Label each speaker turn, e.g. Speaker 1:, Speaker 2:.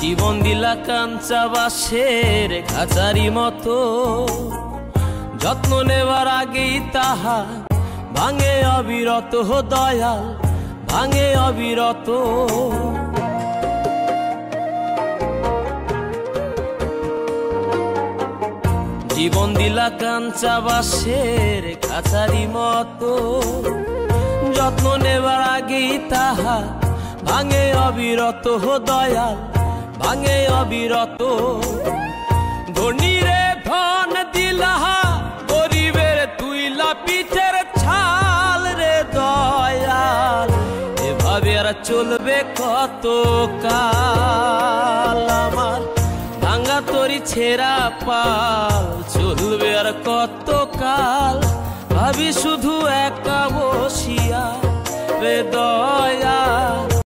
Speaker 1: জীবন দিলা কাঞ্চা বাঁশের খাঁচারি মতো, যত্ন নেবার আগেই তাহা ভাঙে অবিরত। দয়াল ভাঙে অবিরত। জীবন দিলা কাঞ্চা বাঁশের খাঁচারি মতো, যত্ন নেবার আগেই তাহা ভাঙে অবিরত। দয়াল ভাঙে অবিরত। ধনীরে ধন দিলা, গরিবের তুইলা পিঠের ছাল রে দয়াল। এভাবে আর চলবে কত কাল, আমার ভাঙা তরি ছেঁড়া পাল চলবে আর কত কাল। ভাবি শুধু একা বসিয়া রে দয়াল,